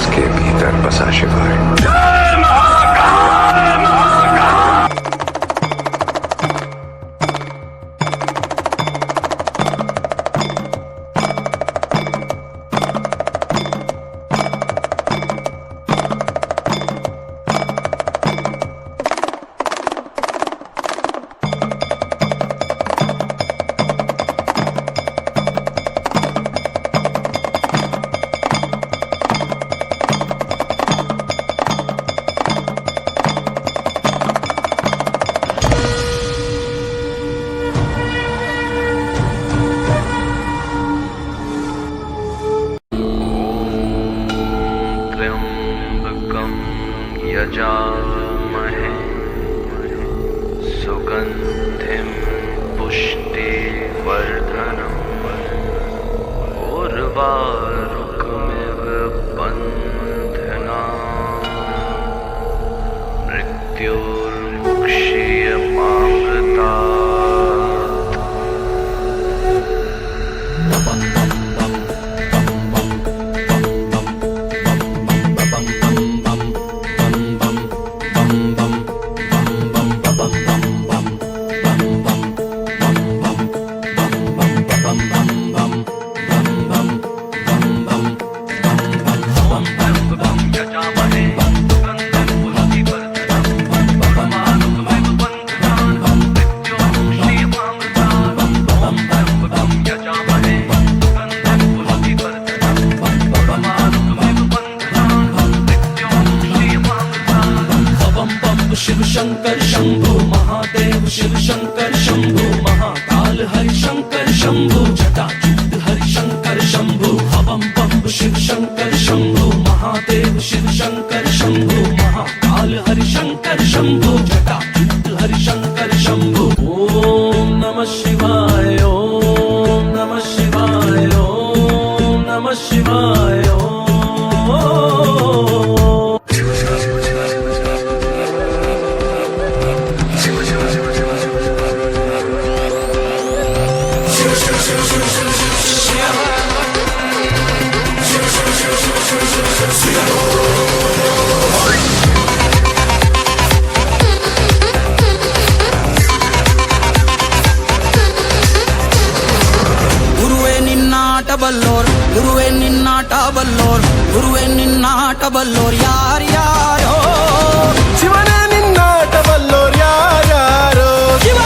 इसके भीतर बसा शिवा है। यजामहे सुगन्धिं पुष्टिवर्धनम् उर्वारुकमिव बन्धनान् मृत्योर्मुक्षीयमामृतात्। शिव शंकर शंभु महादेव, शिव शंकर शंभु महाकाल हरि शंकर शंभु जटाजूट हरि शंकर शंभु। हवम बम शिव शंकर शंभु महादेव, शिव शंकर शंभु महाकाल हरि शंकर शंभु जटाजूट हरि शंकर शंभु। ओम नमः शिवाय, ओम नमः शिवाय, ओम नमः शिवाय। ಬಲ್ಲೋರ್ ಗುರುವೇ ನಿನ್ನಾಟ ಬಲ್ಲೋರ್, ಗುರುವೇ ನಿನ್ನಾಟ ಬಲ್ಲೋರ್ ಯಾರ್ಯಾರೋ, ಶಿವನೇ ನಿನ್ನಾಟ ಬಲ್ಲೋರ್ ಯಾರ್ಯಾರೋ, ಶಿವ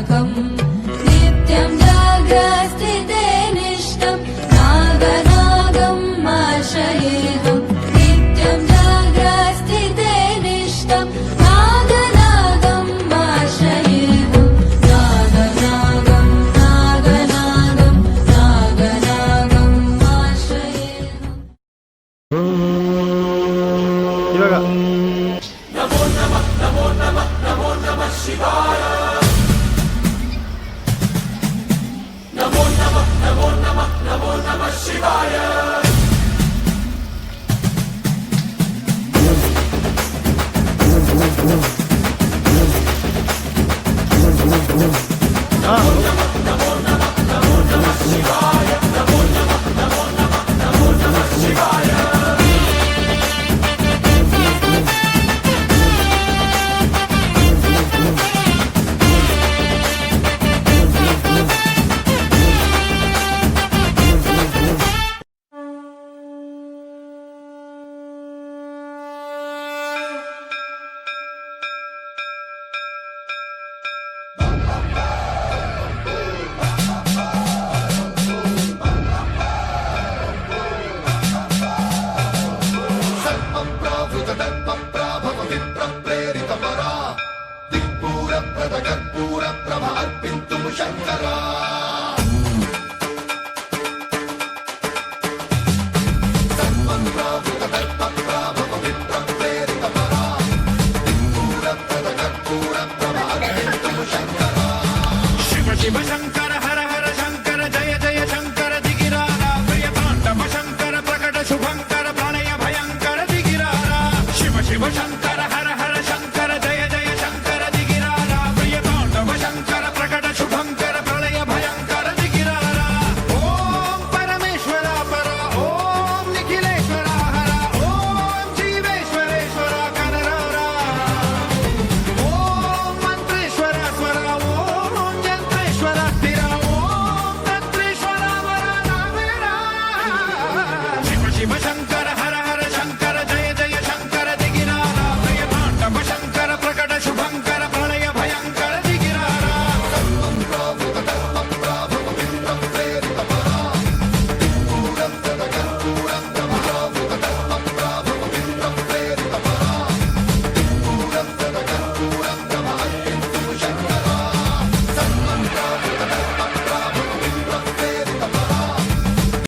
नागनागम् नित्यं जाग्रस्थिते निष्ठं नागनागम् आश्रयेऽहम् नित्यं जाग्रस्थिते निष्ठं नागनागम् आश्रयेऽहम् नागनागम् नागनागम् नागनागम् आश्रयेऽहम् ಇವಾಗ कर्पूर प्रभ अर्पिन्तुं शङ्करा